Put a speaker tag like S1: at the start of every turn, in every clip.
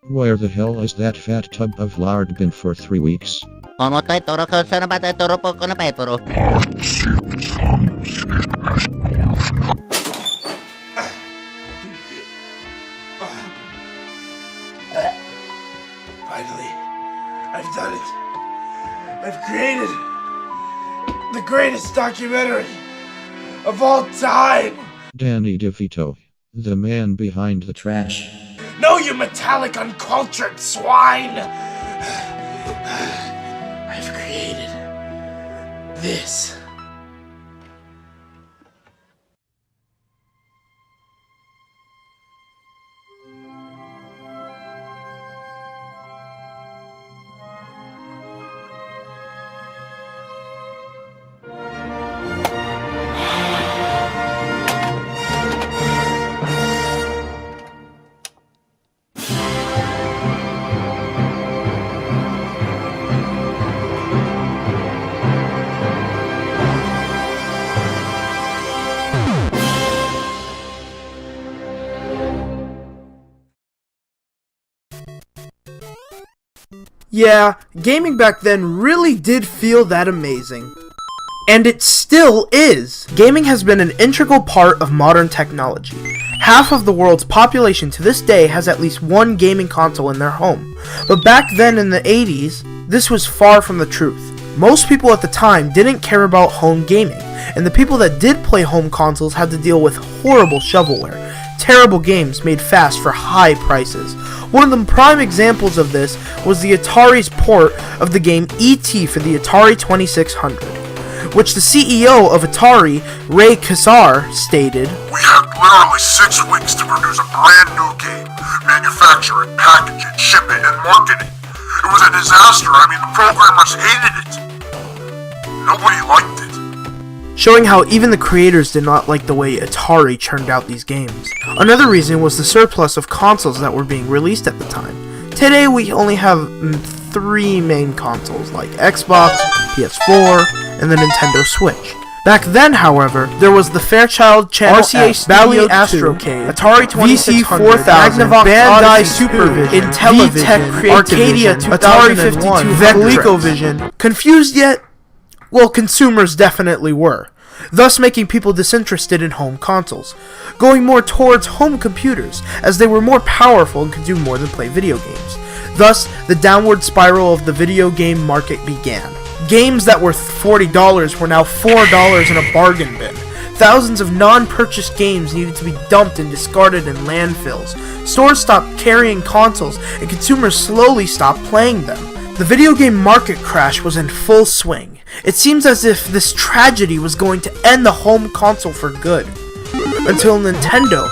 S1: Where the hell is that fat tub of lard been for 3 weeks?
S2: Finally, I've done it. I've created the greatest documentary of all time.
S1: Danny DeVito, the man behind the trash.
S2: No, you metallic, uncultured swine! I've created this.
S3: Yeah, gaming back then really did feel that amazing. And it still is! Gaming has been an integral part of modern technology. Half of the world's population to this day has at least one gaming console in their home. But back then in the 80s, this was far from the truth. Most people at the time didn't care about home gaming, and the people that did play home consoles had to deal with horrible shovelware, terrible games made fast for high prices. One of the prime examples of this was the Atari's port of the game E.T. for the Atari 2600, which the CEO of Atari, Ray Kassar, stated,
S4: "We had literally 6 weeks to produce a brand new game, manufacture it, package it, ship it, and market it. It was a disaster. I mean, the programmers hated it. Nobody liked it."
S3: Showing how even the creators did not like the way Atari churned out these games. Another reason was the surplus of consoles that were being released at the time. Today we only have 3 main consoles like Xbox, PS4, and the Nintendo Switch. Back then, however, there was the Fairchild Channel RCA Bally Astrocade, Atari 2600, Magnavox Bandai Supervision, Intellivision, Arcadia 2001, ColecoVision. Confused yet? Well, consumers definitely were, thus making people disinterested in home consoles, going more towards home computers, as they were more powerful and could do more than play video games. Thus, the downward spiral of the video game market began. Games that were $40 were now $4 in a bargain bin. Thousands of non-purchased games needed to be dumped and discarded in landfills. Stores stopped carrying consoles, and consumers slowly stopped playing them. The video game market crash was in full swing. It seems as if this tragedy was going to end the home console for good. Until Nintendo,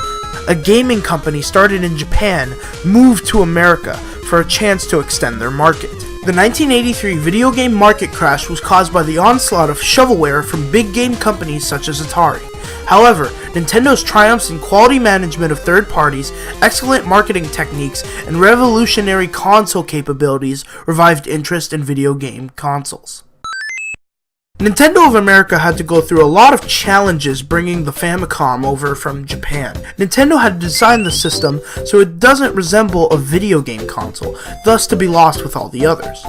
S3: a gaming company started in Japan, moved to America for a chance to extend their market. The 1983 video game market crash was caused by the onslaught of shovelware from big game companies such as Atari. However, Nintendo's triumphs in quality management of third parties, excellent marketing techniques, and revolutionary console capabilities revived interest in video game consoles. Nintendo of America had to go through a lot of challenges bringing the Famicom over from Japan. Nintendo had to design the system so it doesn't resemble a video game console, thus to be lost with all the others.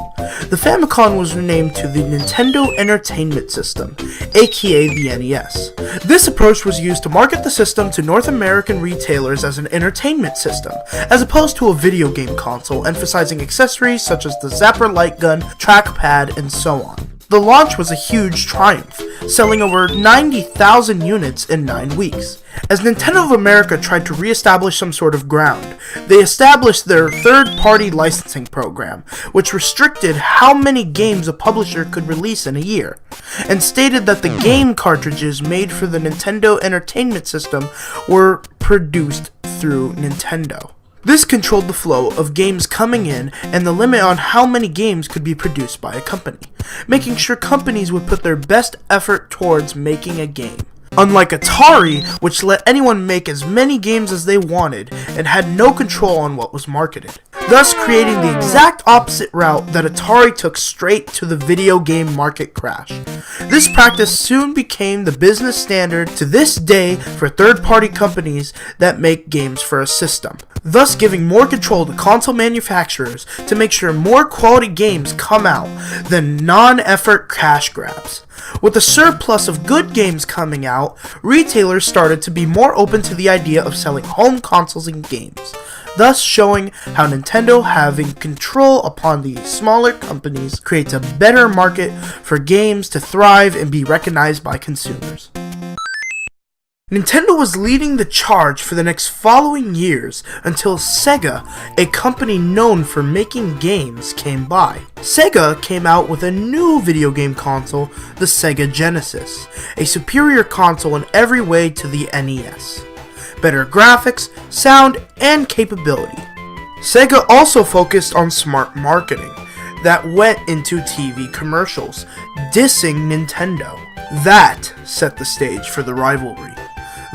S3: The Famicom was renamed to the Nintendo Entertainment System, aka the NES. This approach was used to market the system to North American retailers as an entertainment system, as opposed to a video game console, emphasizing accessories such as the Zapper light gun, trackpad, and so on. The launch was a huge triumph, selling over 90,000 units in 9 weeks. As Nintendo of America tried to re-establish some sort of ground, they established their third-party licensing program, which restricted how many games a publisher could release in a year, and stated that the game cartridges made for the Nintendo Entertainment System were produced through Nintendo. This controlled the flow of games coming in and the limit on how many games could be produced by a company, making sure companies would put their best effort towards making a game. Unlike Atari, which let anyone make as many games as they wanted and had no control on what was marketed. thus creating the exact opposite route that Atari took straight to the video game market crash. This practice soon became the business standard to this day for third-party companies that make games for a system, thus giving more control to console manufacturers to make sure more quality games come out than non-effort cash grabs. With the surplus of good games coming out, retailers started to be more open to the idea of selling home consoles and games, thus showing how Nintendo having control upon the smaller companies creates a better market for games to thrive and be recognized by consumers. Nintendo was leading the charge for the next following years until Sega, a company known for making games, came by. Sega came out with a new video game console, the Sega Genesis, a superior console in every way to the NES. Better graphics, sound, and capability. Sega also focused on smart marketing that went into TV commercials, dissing Nintendo. That set the stage for the rivalry.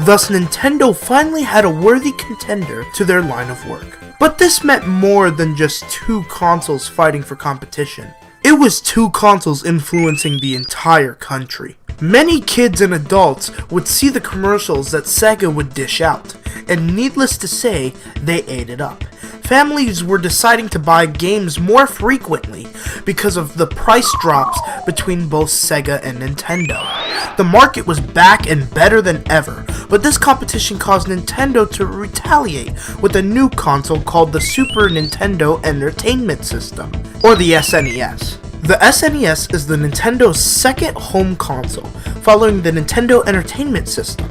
S3: Thus, Nintendo finally had a worthy contender to their line of work. But this meant more than just two consoles fighting for competition. It was two consoles influencing the entire country. Many kids and adults would see the commercials that Sega would dish out, and needless to say, they ate it up. Families were deciding to buy games more frequently because of the price drops between both Sega and Nintendo. The market was back and better than ever, but this competition caused Nintendo to retaliate with a new console called the Super Nintendo Entertainment System, or the SNES. The SNES is the Nintendo's second home console, following the Nintendo Entertainment System.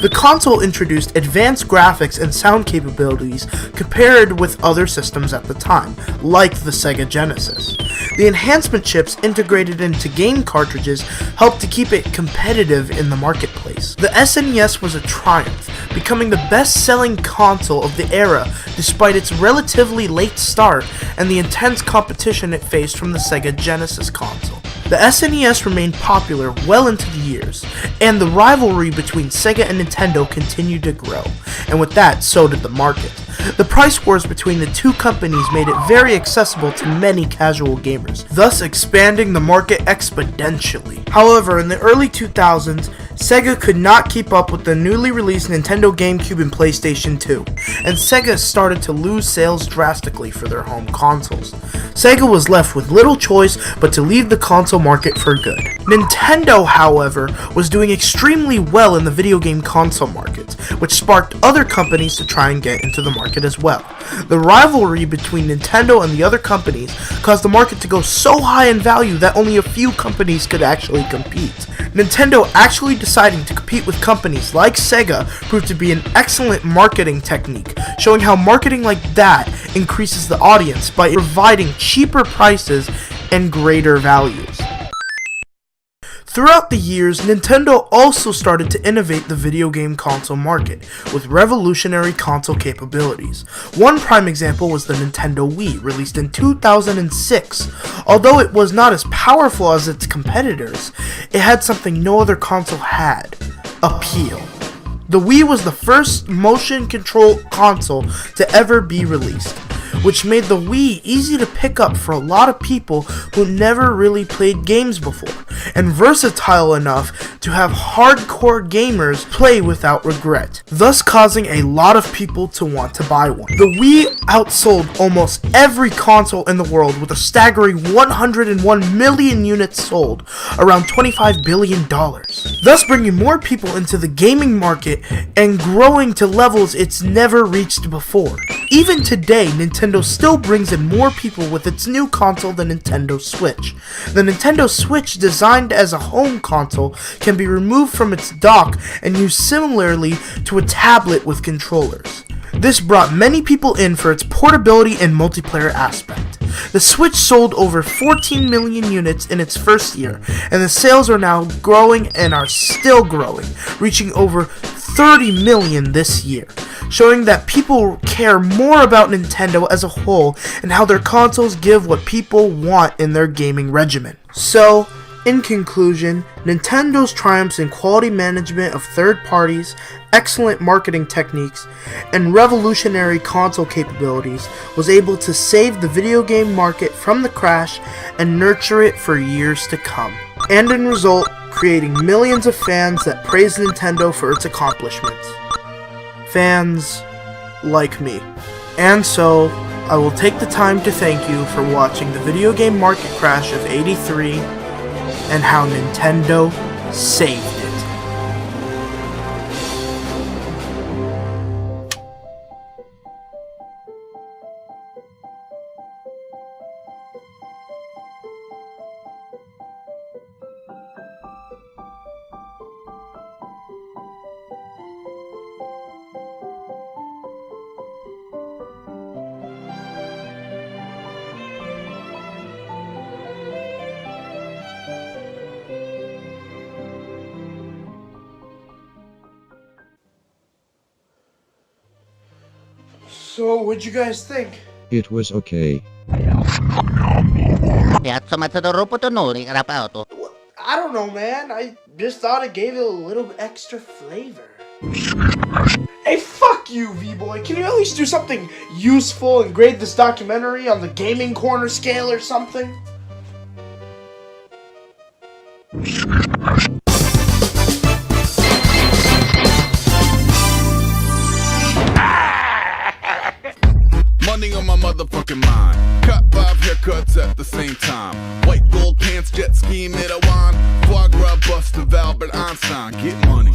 S3: The console introduced advanced graphics and sound capabilities compared with other systems at the time, like the Sega Genesis. The enhancement chips integrated into game cartridges helped to keep it competitive in the marketplace. The SNES was a triumph, becoming the best-selling console of the era despite its relatively late start and the intense competition it faced from the Sega Genesis console. The SNES remained popular well into the years, and the rivalry between Sega and Nintendo continued to grow, and with that, so did the market. The price wars between the two companies made it very accessible to many casual gamers, thus expanding the market exponentially. However, in the early 2000s, Sega could not keep up with the newly released Nintendo GameCube and PlayStation 2, and Sega started to lose sales drastically for their home consoles. Sega was left with little choice but to leave the console market for good. Nintendo, however, was doing extremely well in the video game console market, which sparked other companies to try and get into the market as well. The rivalry between Nintendo and the other companies caused the market to go so high in value that only a few companies could actually compete. Nintendo actually deciding to compete with companies like Sega proved to be an excellent marketing technique, showing how marketing like that increases the audience by providing cheaper prices and greater values. Throughout the years, Nintendo also started to innovate the video game console market with revolutionary console capabilities. One prime example was the Nintendo Wii, released in 2006. Although it was not as powerful as its competitors, it had something no other console had: appeal. The Wii was the first motion control console to ever be released, which made the Wii easy to pick up for a lot of people who never really played games before, and versatile enough to have hardcore gamers play without regret, thus causing a lot of people to want to buy one. The Wii outsold almost every console in the world with a staggering 101 million units sold, around $25 billion, thus bringing more people into the gaming market and growing to levels it's never reached before. Even today, Nintendo still brings in more people with its new console, the Nintendo Switch. The Nintendo Switch, designed as a home console, can be removed from its dock and used similarly to a tablet with controllers. This brought many people in for its portability and multiplayer aspect. The Switch sold over 14 million units in its first year, and the sales are now growing and are still growing, reaching over 30 million this year, showing that people care more about Nintendo as a whole and how their consoles give what people want in their gaming regimen. So, In conclusion, Nintendo's triumphs in quality management of third parties, excellent marketing techniques, and revolutionary console capabilities was able to save the video game market from the crash and nurture it for years to come, and in result, creating millions of fans that praise Nintendo for its accomplishments. Fans like me. And so, I will take the time to thank you for watching the video game market crash of '83 and how Nintendo saved it. So, what'd you guys think?
S1: It was okay.
S3: I don't know, man. I just thought it gave it a little extra flavor. Hey, fuck you, V-Boy. Can you at least do something useful and grade this documentary on the Gaming Corner scale or something?
S5: Money on my motherfucking mind. Cut 5 haircuts at the same time. White gold pants, jet ski, mid a wine. Foie gras bust of Albert Einstein. Get money.